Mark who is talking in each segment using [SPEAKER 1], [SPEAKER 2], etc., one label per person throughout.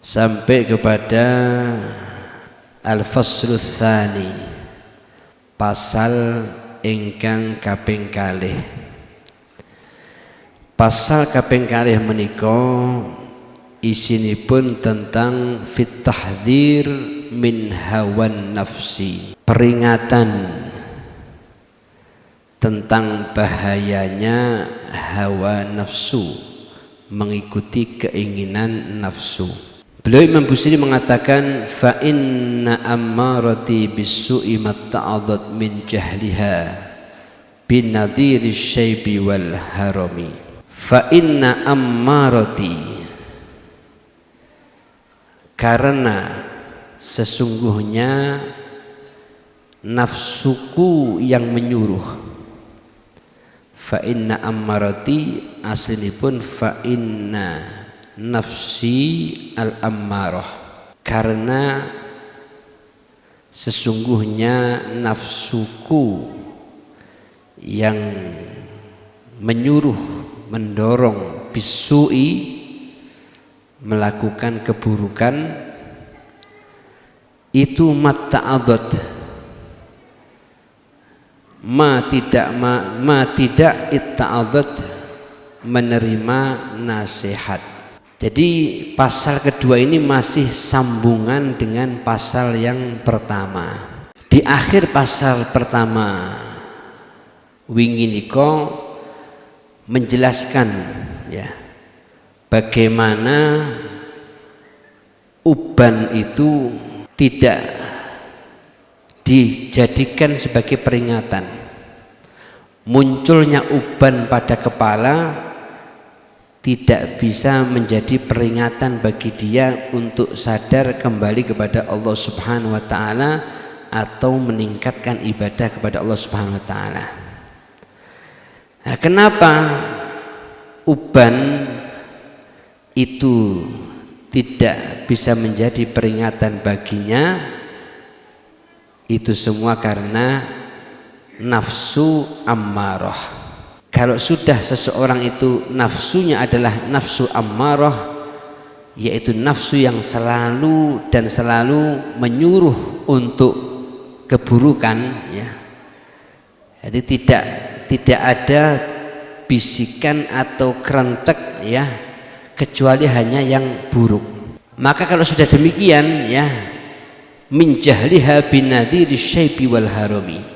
[SPEAKER 1] sampai kepada al-faslu tsani, pasal ingkang kaping kalih. Pasal kaping kalih menika isinipun tentang fit tahdzir min hawan nafsi, peringatan tentang bahayanya hawa nafsu, mengikuti keinginan nafsu. Beliau Imam Busiri mengatakan fa inna ammarati bisu'i matta'adat min jahliha bin nadhiri syaibi wal harami. Fa inna ammarati, karena sesungguhnya nafsuku yang menyuruh. Fa inna ammarati aslinipun fa inna nafsi al-ammarah, karena sesungguhnya nafsuku yang menyuruh, mendorong, bisu'i, melakukan keburukan, itu matta'adat, ma tidak itta'adat, menerima nasihat. Jadi pasal kedua ini masih sambungan dengan pasal yang pertama. Di akhir pasal pertama wingi niko menjelaskan ya bagaimana uban itu tidak dijadikan sebagai peringatan. Munculnya uban pada kepala tidak bisa menjadi peringatan bagi dia untuk sadar kembali kepada Allah Subhanahu wa taala atau meningkatkan ibadah kepada Allah Subhanahu wa taala. Nah, kenapa uban itu tidak bisa menjadi peringatan baginya? Itu semua karena nafsu ammarah. Kalau sudah seseorang itu nafsunya adalah nafsu ammarah, yaitu nafsu yang selalu dan selalu menyuruh untuk keburukan, ya. Jadi tidak ada bisikan atau kerentek, ya, kecuali hanya yang buruk. Maka kalau sudah demikian, ya, min jahliha binadiri syaibi wal harami,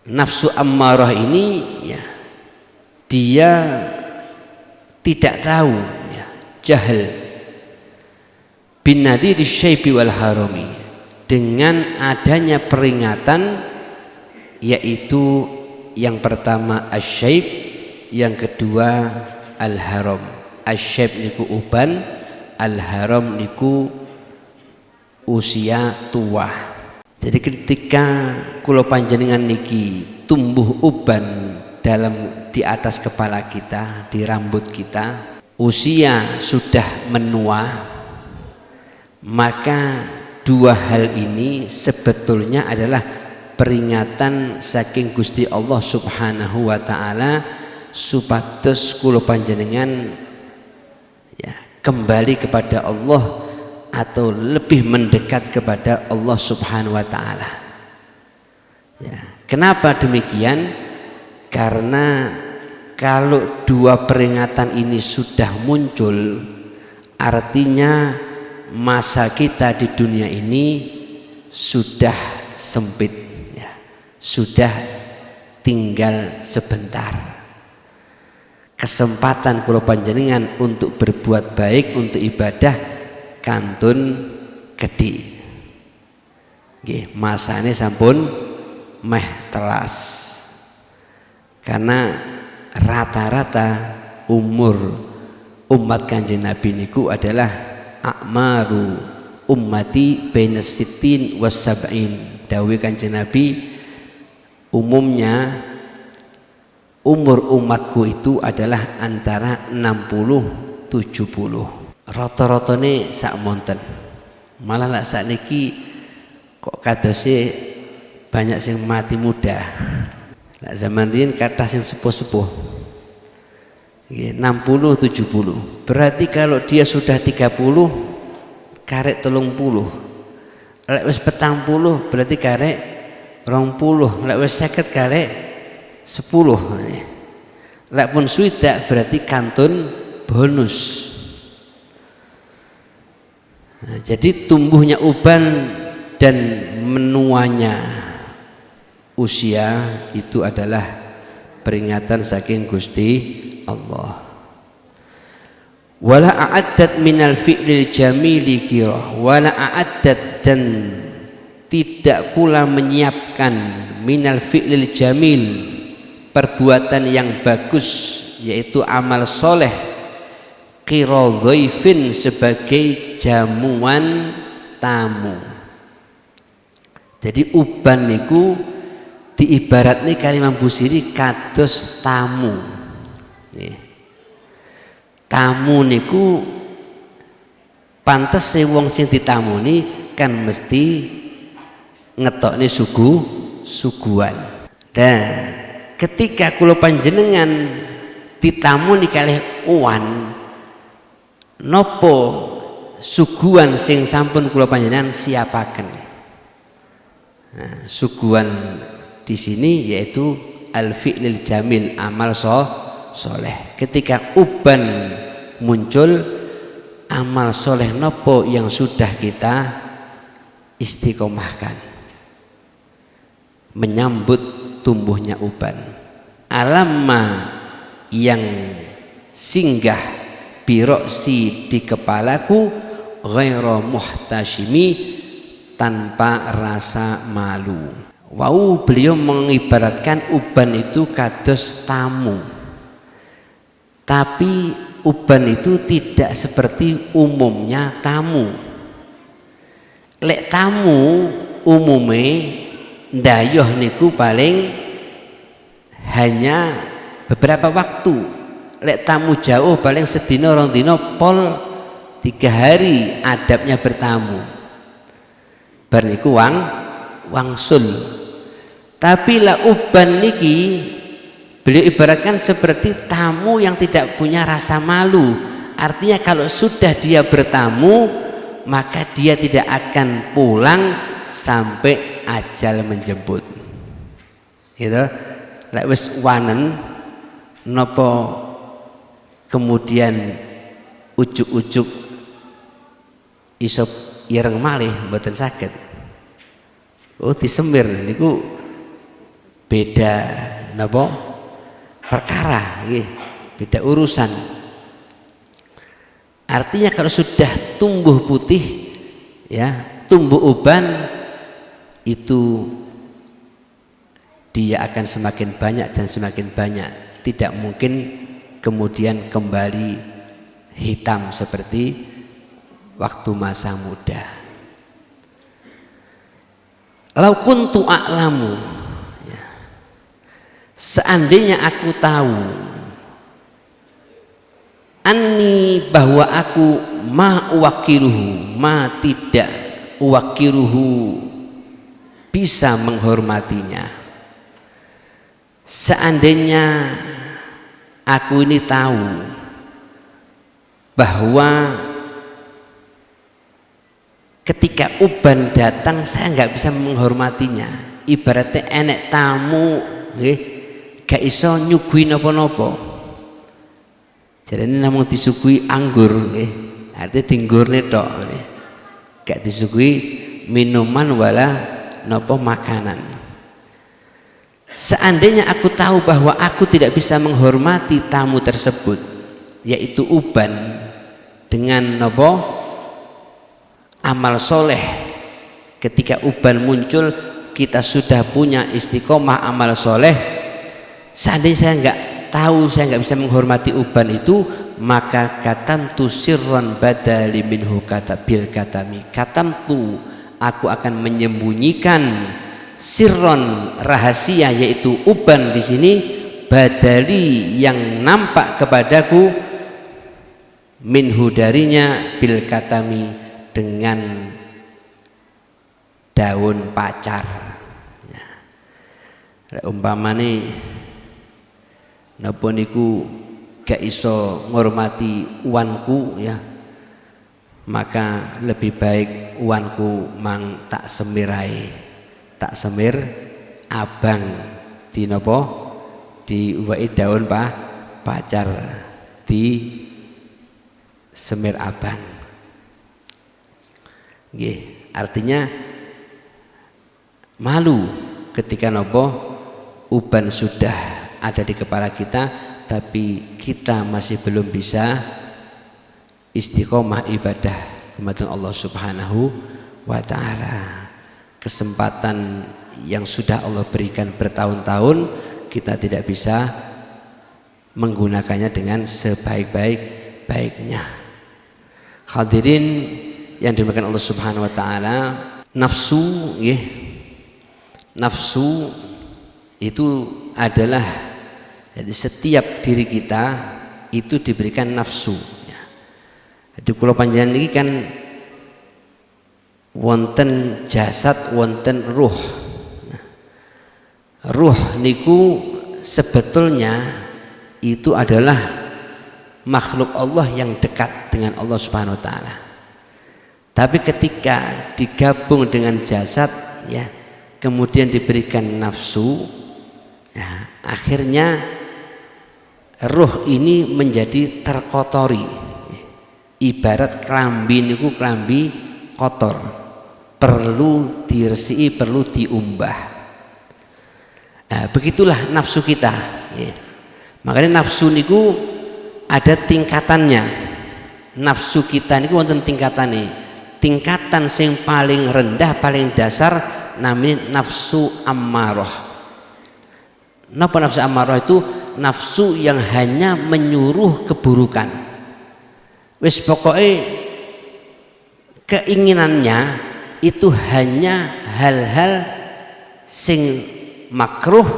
[SPEAKER 1] nafsu ammarah ini ya dia tidak tahu, ya, jahil, binadiri syaibi wal harami, dengan adanya peringatan, yaitu yang pertama asyaib, yang kedua al-haram. Asyaib niku uban, al-haram niku usia tua. Jadi ketika kula panjenengan niki tumbuh uban di atas kepala kita, di rambut kita, usia sudah menua, maka dua hal ini sebetulnya adalah peringatan saking Gusti Allah Subhanahu wa taala supados kula panjenengan ya kembali kepada Allah atau lebih mendekat kepada Allah Subhanahu wa taala. Ya, kenapa demikian? Karena kalau dua peringatan ini sudah muncul, artinya masa kita di dunia ini sudah sempit, ya, sudah tinggal sebentar. Kesempatan kula panjenengan untuk berbuat baik, untuk ibadah kantun gede. Nggih, masane sampun meh telas. Karena rata-rata umur umat Kanjeng Nabi niku adalah a'maru ummati baina sittin was sab'in. Dawuh Kanjeng Nabi, umumnya umur umatku itu adalah antara 60-70. Rata-ratane sak monten. Malah lak sakniki kok kadose banyak sing mati muda. Lak zaman riyen kathah sing sepuh-sepuh. 60 70. Berarti kalau dia sudah 30 karek 30. Lek wis 40 berarti karek 20. Lek wis 50 karek 10. Lek pun swidak berarti kantun bonus. Nah, jadi tumbuhnya uban dan menuanya usia itu adalah peringatan saking Gusti Allah. Wala a'addat minal fi'lil jamili kirah, wala a'addat, dan tidak pula menyiapkan minal fi'lil jamil, perbuatan yang bagus yaitu amal soleh, qira dhaifin, sebagai jamuan tamu. Jadi uban niku diibaratnya kalimat Busiri kados tamu. Nih. Tamu niku pantes wong sing ditamuni kan mesti ngetokne suguhan. Dan ketika kula panjenengan ditamuni kalih uwan, nopo suguhan sing sampun kula panjenengan siapaken. Nah, suguhan di sini yaitu al-fi'lil jamil, amal soleh. Ketika uban muncul, amal soleh nopo yang sudah kita istiqomahkan menyambut tumbuhnya uban. Alamma yang singgah biroksi di kepalaku ghairu muhtashimi, tanpa rasa malu. Wow, beliau mengibaratkan uban itu kados tamu. Tapi uban itu tidak seperti umumnya tamu. Lek tamu umume ndayoh niku paling hanya beberapa waktu. Lek tamu jauh paling sedina rong dina pol 3 hari adabnya bertamu. Bar niku wangsul. Tapi la uban niki beliau ibaratkan seperti tamu yang tidak punya rasa malu. Artinya kalau sudah dia bertamu, maka dia tidak akan pulang sampai ajal menjemput. Gitu. Lek wis wanen napa kemudian ujuk-ujuk iso ireng malih mboten saged. Oh, disemir niku beda napa perkara nggih, beda urusan. Artinya kalau sudah tumbuh putih ya, tumbuh uban itu dia akan semakin banyak dan semakin banyak, tidak mungkin kemudian kembali hitam seperti waktu masa muda. Lau kuntu a'lamu, ya, seandainya aku tahu, anni, bahwa aku ma uwakiruhu, ma tidak uwakiruhu, bisa menghormatinya. Seandainya aku ini tahu bahwa ketika uban datang saya nggak bisa menghormatinya, ibaratnya enek tamu gak iso nyuguhi nopo-nopo. Jadi ini namun disuguhi anggur, artinya tinggurne tok, gak disuguhi minuman wala nopo makanan. Seandainya aku tahu bahwa aku tidak bisa menghormati tamu tersebut, yaitu uban, dengan nopo amal soleh. Ketika uban muncul kita sudah punya istiqomah amal soleh. Seandainya saya nggak tahu, saya nggak bisa menghormati uban itu, maka katamtu sirron badali minhu kata bil katami, katamtu, aku akan menyembunyikan sirron, rahasia, yaitu uban di sini, badali, yang nampak kepadaku, minhu, darinya, bil katami, dengan daun pacar. Ya. Umpamane napa niku gak iso ngormati uanku ya, maka lebih baik uanku mang tak semirai, tak semir abang di nopo di uwai daun pacar di semir abang. Nggih, artinya malu ketika nopo uban sudah ada di kepala kita tapi kita masih belum bisa istiqomah ibadah kepada Allah Subhanahu wa taala. Kesempatan yang sudah Allah berikan bertahun-tahun kita tidak bisa menggunakannya dengan sebaik-baiknya. Hadirin yang dimuliakan Allah Subhanahu wa taala, nafsu ya, nafsu itu adalah, jadi setiap diri kita itu diberikan nafsu ya. Jadi kula panjenengan ini kan wonten jasad wonten ruh. Nah, ruh niku sebetulnya itu adalah makhluk Allah yang dekat dengan Allah Subhanahu wa taala. Tapi ketika digabung dengan jasad ya, kemudian diberikan nafsu ya, akhirnya ruh ini menjadi terkotori. Ibarat kelambi niku kelambi kotor, perlu diresiki, perlu diumbah. Nah, begitulah nafsu kita ya. Makanya nafsu niku ada tingkatannya. Nafsu kita niku wonten tingkatane. Tingkatan sing paling rendah, paling dasar namanya nafsu ammarah. Napa nafsu ammarah itu? Nafsu yang hanya menyuruh keburukan. Wis pokoknya keinginannya itu hanya hal-hal sing makruh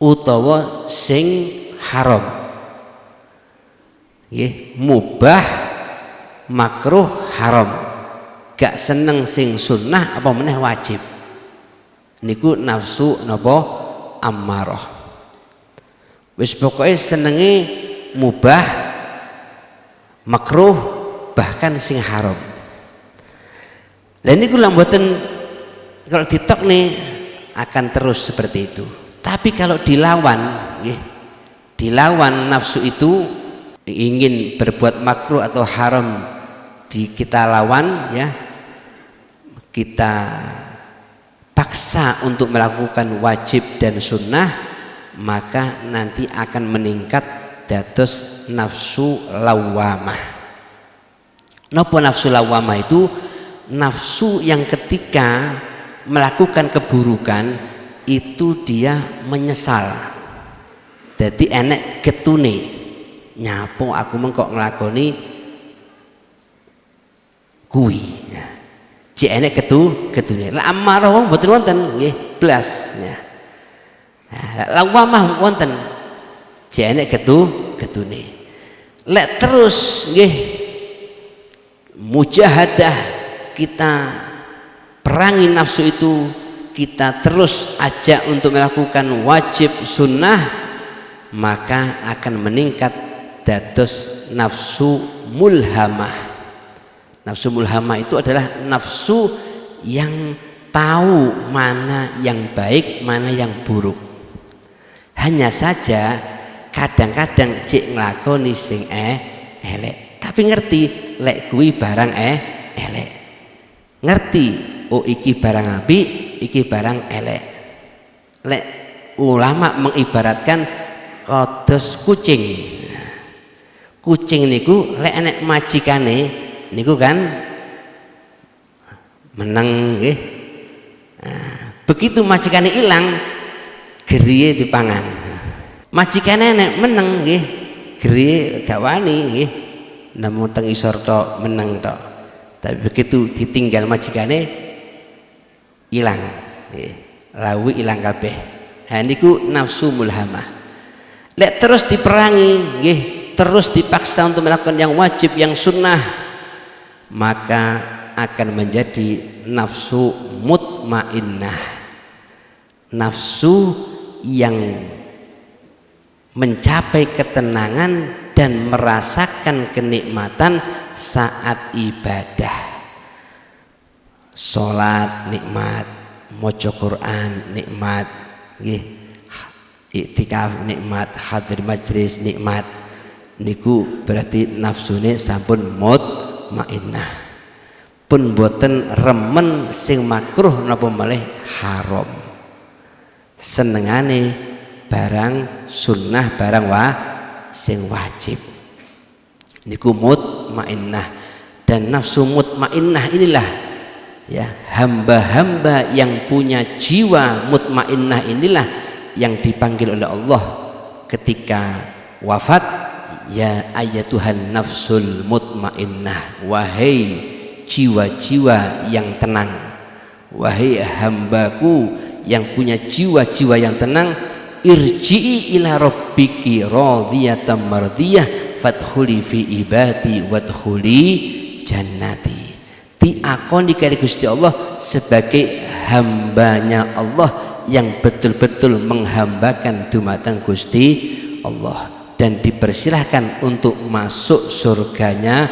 [SPEAKER 1] utawa sing haram. Nggih, mubah, makruh, haram. Gak seneng sing sunnah apa meneh wajib. Niku nafsu napa ammarah. Wis pokoknya senenge mubah, makruh, bahkan sing haram. Lah niku lha mboten, kalau ditok nih akan terus seperti itu. Tapi kalau dilawan nggih, dilawan nafsu itu, ingin berbuat makruh atau haram kita lawan ya, kita paksa untuk melakukan wajib dan sunnah, maka nanti akan meningkat dados nafsu lawamah. Napa nafsu lawamah itu? Nafsu yang ketika melakukan keburukan itu dia menyesal. Jadi enek getune, nyapo aku mengkok nglakoni kuwi. Cek enek getune. Lah amarah wong mboten wonten nggih blas ya. Lawamah wonten, jane getune. Lek terus nggih mujahadah, kita perangi nafsu itu, kita terus ajak untuk melakukan wajib sunnah, maka akan meningkat dados nafsu mulhamah. Nafsu mulhamah itu adalah nafsu yang tahu mana yang baik, mana yang buruk. Hanya saja kadang-kadang cek nglakoni sing elek, tapi ngerti lek kuwi barang elek. Ngerti oh iki barang apik, iki barang elek. Lek ulama mengibaratkan kados kucing. Kucing niku lek enek majikane niku kan meneng nggih. Nah, begitu majikane ilang, geriye dipangan. Majikane nek meneng nggih, geriye gak wani nggih. Namun teng isor tok meneng tok. Tapi begitu ditinggal majikane ilang nggih. Lawi ilang kabeh. Ha niku nafsu mulhamah. Lek terus diperangi nggih, terus dipaksa untuk melakukan yang wajib, yang sunnah, maka akan menjadi nafsu mutmainnah, nafsu yang mencapai ketenangan dan merasakan kenikmatan saat ibadah. Sholat nikmat, maca Quran nikmat, iktikaf nikmat, hadir majlis nikmat. Niku berarti nafsune sampun mutmainnah. Pun boten remen sing makruh napa malih haram. Senengane barang sunnah, barang sing wajib. Niku mutmainnah. Dan nafsu mutmainnah inilah ya, hamba-hamba yang punya jiwa mutmainnah inilah yang dipanggil oleh Allah ketika wafat, ya ayatuhan nafsul mutmainnah, wahai jiwa-jiwa yang tenang, wahai hambaku yang punya jiwa-jiwa yang tenang, irji'i ila rabbiki radhiyatan mardiyah fadkhuli fi ibadi wadkhuli jannati. Diakoni kali Gusti Allah sebagai hambanya Allah yang betul-betul menghambakan dumateng Gusti Allah, dan dipersilahkan untuk masuk surganya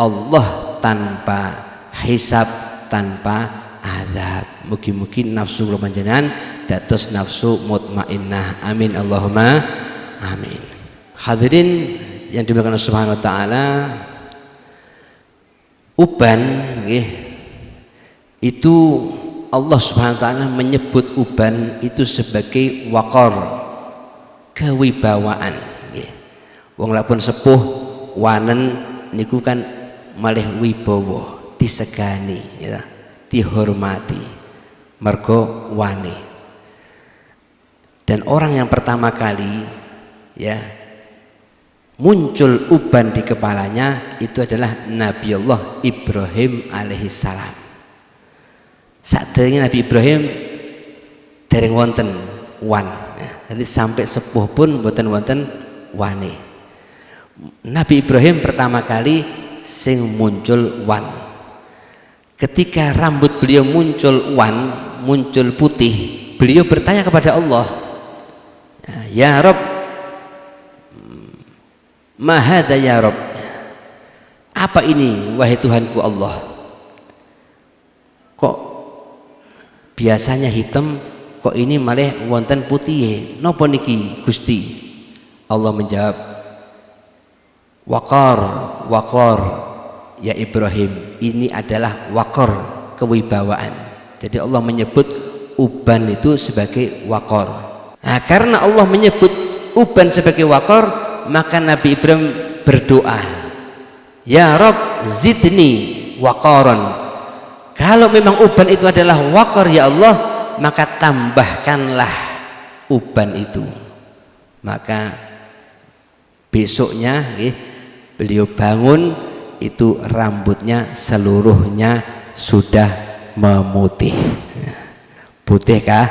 [SPEAKER 1] Allah tanpa hisab, tanpa azab. Mugi-mugi nafsu kula panjenengan dados nafsu mutmainnah. Amin Allahumma amin. Hadirin yang dimuliakan Allah Subhanahu wa taala, uban itu Allah Subhanahu wa taala menyebut uban itu sebagai waqar, kewibawaan. Wong lapun sepuh wanen niku kan malih wibawa, disegani ya, dihormati mergo wane. Dan orang yang pertama kali ya muncul uban di kepalanya itu adalah Nabi Allah Ibrahim alaihissalam. Saderenge Nabi Ibrahim dereng wonten wan ya, jadi sampai sepuh pun mboten wonten wane. Nabi Ibrahim pertama kali sing muncul wan. Ketika rambut beliau muncul wan, muncul putih, beliau bertanya kepada Allah, ya Rob, mahada ya Rob, apa ini wahai Tuhanku Allah, kok biasanya hitam, kok ini malah wonten putih, napa niki Gusti? Allah menjawab, waqar, waqar ya Ibrahim, ini adalah waqar, kewibawaan. Jadi Allah menyebut uban itu sebagai waqar. Nah, karena Allah menyebut uban sebagai waqar, maka Nabi Ibrahim berdoa, ya Rob zidni waqaran. Kalau memang uban itu adalah waqar ya Allah, maka tambahkanlah uban itu. Maka besoknya beliau bangun, itu rambutnya seluruhnya sudah memutih, putih kah?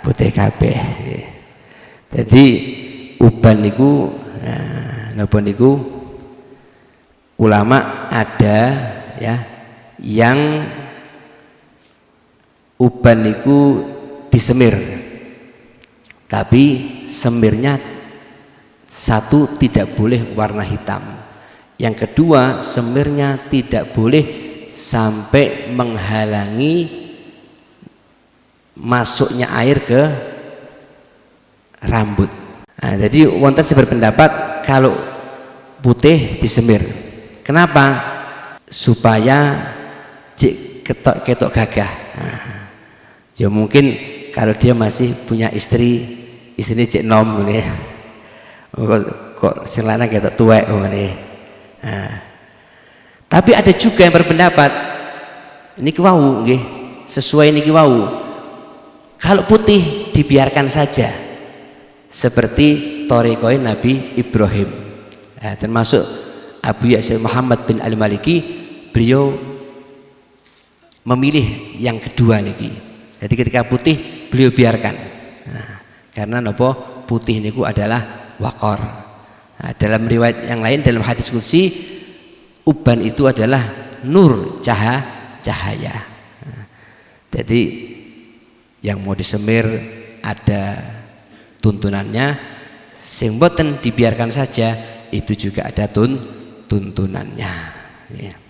[SPEAKER 1] Putih kabeh. Jadi uban niku, napa niku ulama ada ya yang uban niku disemir, tapi semirnya satu tidak boleh warna hitam, yang kedua semirnya tidak boleh sampai menghalangi masuknya air ke rambut. Nah, jadi wonten sing berpendapat kalau putih disemir. Kenapa? Supaya ketok gagah. Nah, ya mungkin kalau dia masih punya istrinya cek nom ini, kok sing lanang ketok tuwek ini. Nah, tapi ada juga yang berpendapat niki wau nggih, sesuai niki wau, kalau putih dibiarkan saja seperti thariqah Nabi Ibrahim. Nah, termasuk Abu Ya'sir Muhammad bin Al-Maliki, beliau memilih yang kedua niki. Jadi ketika putih beliau biarkan. Nah, karena nopo putih niku adalah waqar. Nah, dalam riwayat yang lain, dalam hadis qudsi, uban itu adalah nur, cahaya. Nah, jadi yang mau disemir ada tuntunannya, sing boten dibiarkan saja itu juga ada tuntunannya ya.